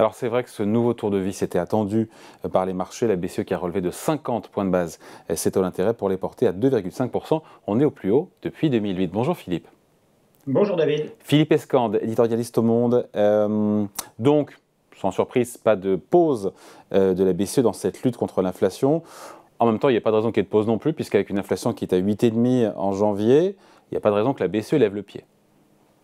Alors c'est vrai que ce nouveau tour de vis était attendu par les marchés. La BCE qui a relevé de 50 points de base ses taux d'intérêt pour les porter à 2,5%. On est au plus haut depuis 2008. Bonjour Philippe. Bonjour David. Philippe Escande, éditorialiste au Monde. Donc, sans surprise, pas de pause de la BCE dans cette lutte contre l'inflation. En même temps, il n'y a pas de raison qu'il y ait de pause non plus, puisqu'avec une inflation qui est à 8,5 en janvier, il n'y a pas de raison que la BCE lève le pied.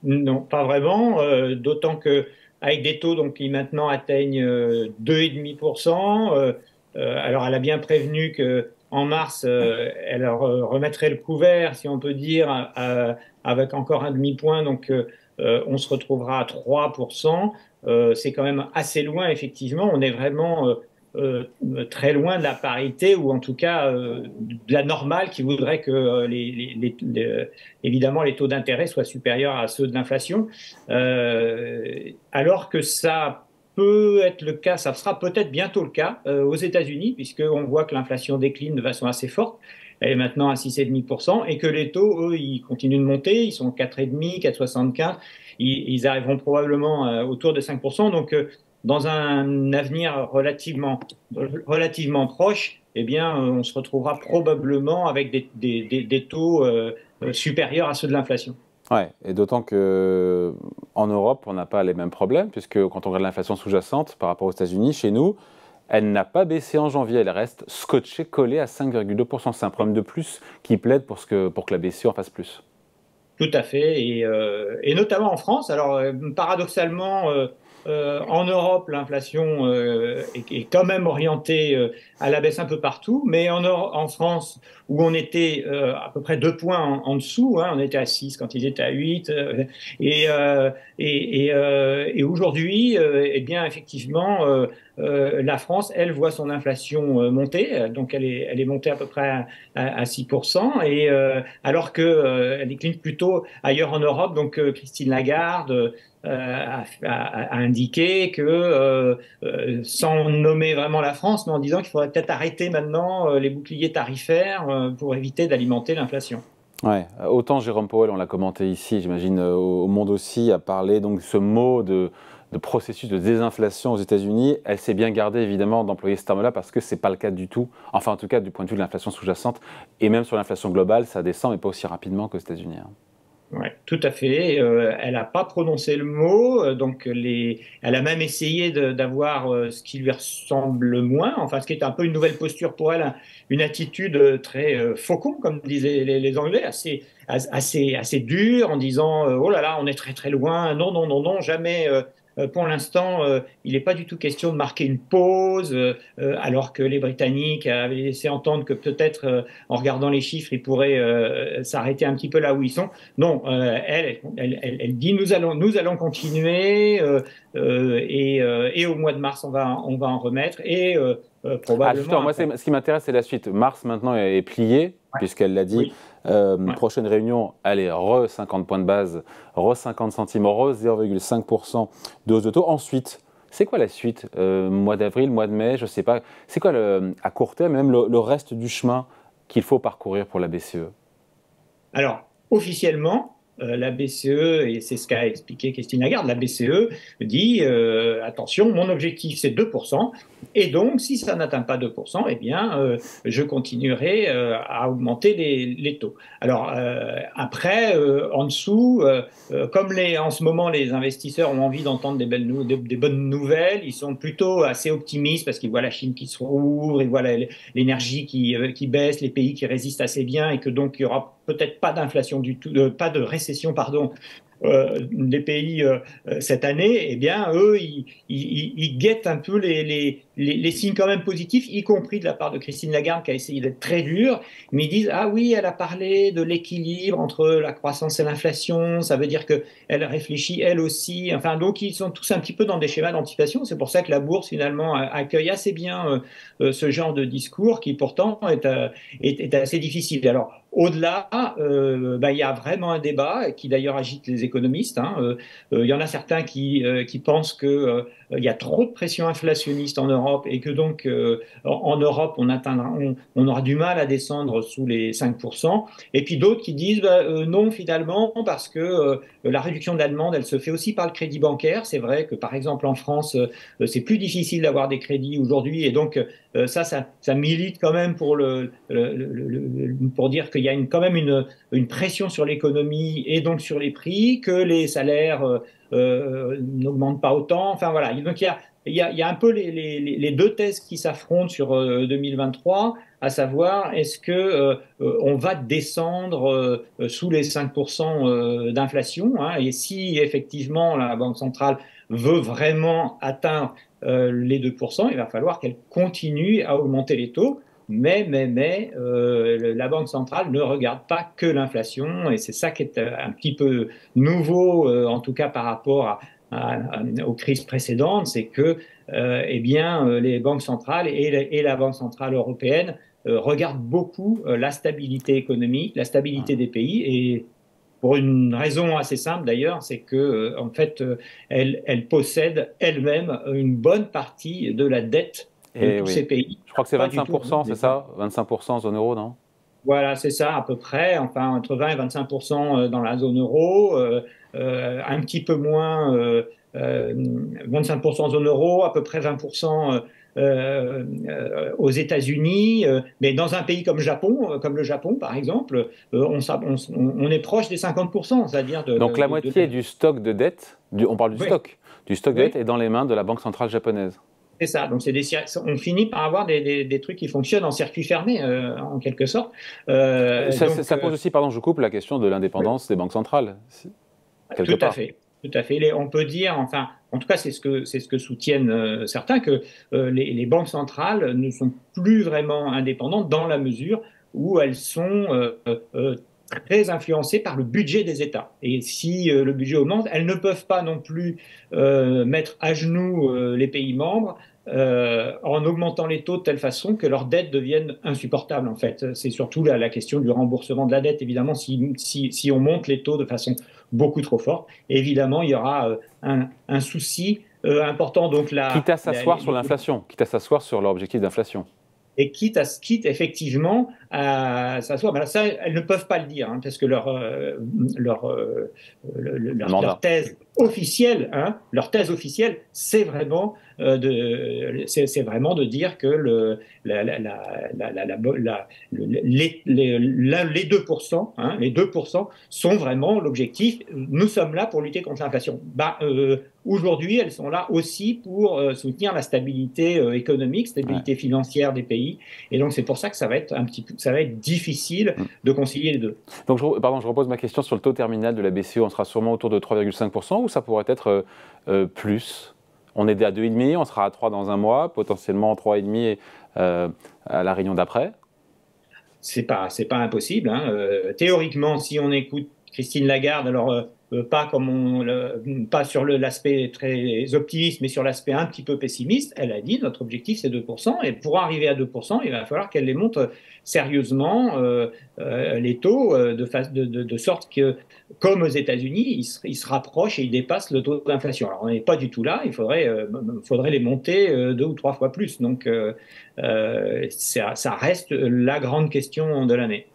Non, pas vraiment, d'autant que avec des taux donc, qui maintenant atteignent 2,5%, alors elle a bien prévenu que en mars, elle remettrait le couvert, si on peut dire, avec encore un demi-point, donc on se retrouvera à 3%. C'est quand même assez loin, effectivement. On est vraiment très loin de la parité, ou en tout cas de la normale qui voudrait que évidemment les taux d'intérêt soient supérieurs à ceux de l'inflation. Alors que ça peut être le cas, ça sera peut-être bientôt le cas aux États-Unis, puisqu'on voit que l'inflation décline de façon assez forte. Elle est maintenant à 6,5%, et que les taux, eux, ils continuent de monter. Ils sont 4,5, 4,75. Ils arriveront probablement autour de 5%. Donc, dans un avenir relativement proche, eh bien, on se retrouvera probablement avec des taux supérieurs à ceux de l'inflation. Ouais, et d'autant que en Europe, on n'a pas les mêmes problèmes, puisque quand on regarde l'inflation sous-jacente par rapport aux États-Unis, chez nous, elle n'a pas baissé en janvier, elle reste scotchée, collée à 5,2%. C'est un problème de plus qui plaide pour que la BCE en fasse plus. Tout à fait, et notamment en France. Alors, paradoxalement, en Europe, l'inflation est quand même orientée à la baisse un peu partout, mais en France, où on était à peu près 2 points en dessous, hein, on était à 6 quand ils étaient à 8, et aujourd'hui, eh bien, effectivement, la France, elle, voit son inflation monter, donc elle est montée à peu près à 6%, alors qu'elle décline plutôt ailleurs en Europe. Donc Christine Lagarde a indiqué que, sans nommer vraiment la France, mais en disant qu'il faudrait peut-être arrêter maintenant les boucliers tarifaires pour éviter d'alimenter l'inflation. Ouais, autant Jérôme Powell, on l'a commenté ici, j'imagine au Monde aussi, a parlé donc de ce mot de processus de désinflation aux États-Unis. Elle s'est bien gardée évidemment d'employer ce terme-là parce que c'est pas le cas du tout. Enfin, en tout cas, du point de vue de l'inflation sous-jacente et même sur l'inflation globale, ça descend, mais pas aussi rapidement qu'aux États-Unis, hein. Ouais, tout à fait. Elle n'a pas prononcé le mot, donc elle a même essayé d'avoir ce qui lui ressemble le moins, enfin ce qui est un peu une nouvelle posture pour elle, une attitude très faucon, comme disaient les Anglais, assez dure, en disant oh là là, on est très très loin, non non non non, jamais. Pour l'instant, il n'est pas du tout question de marquer une pause, alors que les Britanniques avaient laissé entendre que peut-être, en regardant les chiffres, ils pourraient s'arrêter un petit peu là où ils sont. Non, elle dit nous allons continuer, et au mois de mars on va en remettre, et Ah, probablement justement, moi, après. ce qui m'intéresse, c'est la suite. Mars, maintenant, est plié, Ouais, puisqu'elle l'a dit. oui, ouais. Prochaine réunion, allez, re 50 points de base, re 50 centimes, re 0,5% de hausse de taux. Ensuite, c'est quoi la suite? Mois d'avril, mois de mai, je ne sais pas. C'est quoi, à court terme, même le reste du chemin qu'il faut parcourir pour la BCE? Alors, officiellement, la BCE, et c'est ce qu'a expliqué Christine Lagarde, la BCE dit attention, mon objectif c'est 2%, et donc si ça n'atteint pas 2%, eh bien, je continuerai à augmenter les taux. Alors, après, en dessous, comme en ce moment les investisseurs ont envie d'entendre des bonnes nouvelles, ils sont plutôt assez optimistes parce qu'ils voient la Chine qui se rouvre, ils voient l'énergie qui baisse, les pays qui résistent assez bien, et que donc il y aura peut-être pas d'inflation du tout, pas de récession, pardon, des pays cette année. Eh bien, eux, ils guettent un peu les signes quand même positifs, y compris de la part de Christine Lagarde, qui a essayé d'être très dure, mais ils disent, ah oui, elle a parlé de l'équilibre entre la croissance et l'inflation, ça veut dire qu'elle réfléchit elle aussi. Enfin, donc, ils sont tous un petit peu dans des schémas d'anticipation. C'est pour ça que la bourse, finalement, accueille assez bien ce genre de discours qui, pourtant, est assez difficile. Alors, au-delà, il y a vraiment un débat qui d'ailleurs agite les économistes, hein. Il y en a certains qui pensent que il y a trop de pression inflationniste en Europe et que donc en Europe, on aura du mal à descendre sous les 5%. Et puis d'autres qui disent non finalement parce que la réduction de la demande, elle se fait aussi par le crédit bancaire. C'est vrai que par exemple en France, c'est plus difficile d'avoir des crédits aujourd'hui et donc ça milite quand même pour dire qu'il y a quand même une pression sur l'économie et donc sur les prix, que les salaires n'augmentent pas autant. Enfin voilà, donc il y a un peu les deux thèses qui s'affrontent sur 2023, à savoir est-ce que on va descendre sous les 5% d'inflation, hein, et si effectivement la Banque centrale veut vraiment atteindre les 2%, il va falloir qu'elle continue à augmenter les taux. Mais la Banque centrale ne regarde pas que l'inflation, et c'est ça qui est un petit peu nouveau, en tout cas par rapport aux crises précédentes, c'est que eh bien, les banques centrales et la Banque centrale européenne regardent beaucoup la stabilité économique, la stabilité des pays, et pour une raison assez simple d'ailleurs, c'est que en fait, elle possède elle-même une bonne partie de la dette de Et tous oui. ces pays. Je crois que c'est Pas du tout. 25%, c'est ça? 25% zone euro, non? Voilà, c'est ça à peu près, enfin entre 20 et 25% dans la zone euro, un petit peu moins, 25% zone euro, à peu près 20% aux États-Unis, mais dans un pays comme le Japon par exemple, on est proche des 50%, c'est-à-dire Donc la moitié du stock de dette, on parle oui, du stock de oui, dette est dans les mains de la Banque centrale japonaise. c'est ça. Donc on finit par avoir des trucs qui fonctionnent en circuit fermé, en quelque sorte. Ça pose aussi, pardon, je coupe, la question de Oui, l'indépendance des banques centrales, quelque tout à part. fait. Tout à fait. On peut dire, enfin, en tout cas, c'est ce que soutiennent certains, que les banques centrales ne sont plus vraiment indépendantes dans la mesure où elles sont très influencées par le budget des États. Et si le budget augmente, elles ne peuvent pas non plus mettre à genoux les pays membres en augmentant les taux de telle façon que leurs dettes deviennent insupportables, en fait. C'est surtout la question du remboursement de la dette, évidemment, si on monte les taux de façon beaucoup trop forte. Et évidemment, il y aura un souci important. Donc, Quitte à s'asseoir sur l'inflation, quitte à s'asseoir sur leur objectif d'inflation. et quitte effectivement à s'asseoir. Ben ça, elles ne peuvent pas le dire, hein, parce que leur Mandat. thèse officielle, hein, leur thèse officielle, c'est vraiment c'est vraiment de dire que les 2%, hein, les 2% sont vraiment l'objectif. Nous sommes là pour lutter contre l'inflation. Ben, aujourd'hui, elles sont là aussi pour soutenir la stabilité économique, stabilité Ouais. financière des pays. Et donc, c'est pour ça que ça va être ça va être difficile de concilier les deux. Donc, je repose ma question sur le taux terminal de la BCE. On sera sûrement autour de 3,5% ou ça pourrait être plus? On est à 2,5, on sera à 3 dans un mois, potentiellement 3,5 à la réunion d'après. C'est pas impossible, hein. Théoriquement, si on écoute Christine Lagarde, alors pas sur l'aspect très optimiste, mais sur l'aspect un petit peu pessimiste, elle a dit notre objectif c'est 2%, et pour arriver à 2%, il va falloir qu'elle les monte sérieusement, les taux, de sorte que, comme aux États-Unis, ils se rapprochent et ils dépassent le taux d'inflation. Alors on n'est pas du tout là, faudrait les monter 2 ou 3 fois plus. Donc ça reste la grande question de l'année.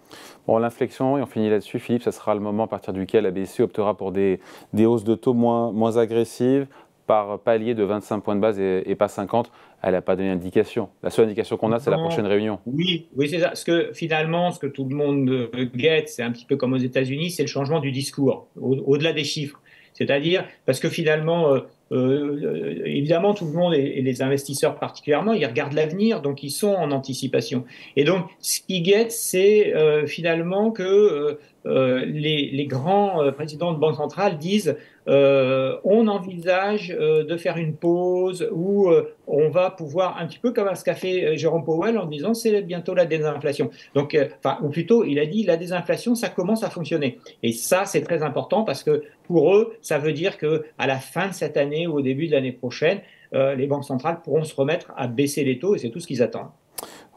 Bon, l'inflexion, et on finit là-dessus, Philippe, ça sera le moment à partir duquel la BCE optera pour des hausses de taux moins agressives, par palier de 25 points de base et pas 50. Elle n'a pas donné d'indication. La seule indication qu'on a, c'est la prochaine réunion. Oui, oui, c'est ça. Parce que finalement, ce que tout le monde guette, c'est un petit peu comme aux États-Unis, c'est le changement du discours, au-delà des chiffres. C'est-à-dire, parce que finalement, évidemment, tout le monde, et les investisseurs particulièrement, ils regardent l'avenir, donc ils sont en anticipation. Et donc, ce qu'ils guettent, c'est finalement que les grands présidents de banque centrale disent on envisage de faire une pause où on va pouvoir, un petit peu comme ce qu'a fait Jérôme Powell en disant c'est bientôt la désinflation. Donc, ou plutôt, il a dit la désinflation, ça commence à fonctionner. Et ça, c'est très important parce que pour eux, ça veut dire qu'à la fin de cette année ou au début de l'année prochaine, les banques centrales pourront se remettre à baisser les taux et c'est tout ce qu'ils attendent.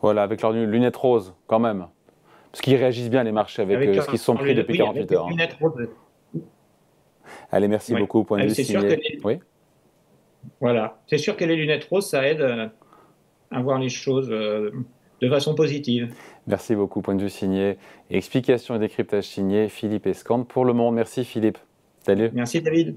Voilà, avec leurs lunettes roses, quand même. Parce qu'ils réagissent bien, les marchés, avec ce qu'ils se sont pris depuis 48 heures. Lunettes roses. Allez, merci Oui. beaucoup. Point de vue C'est sûr que signé. Oui. Voilà. C'est sûr que les lunettes roses, ça aide à voir les choses de façon positive. Merci beaucoup. Point de vue signé. Explication et décryptage signé Philippe Escande pour Le Monde. Merci Philippe. Salut. Merci David.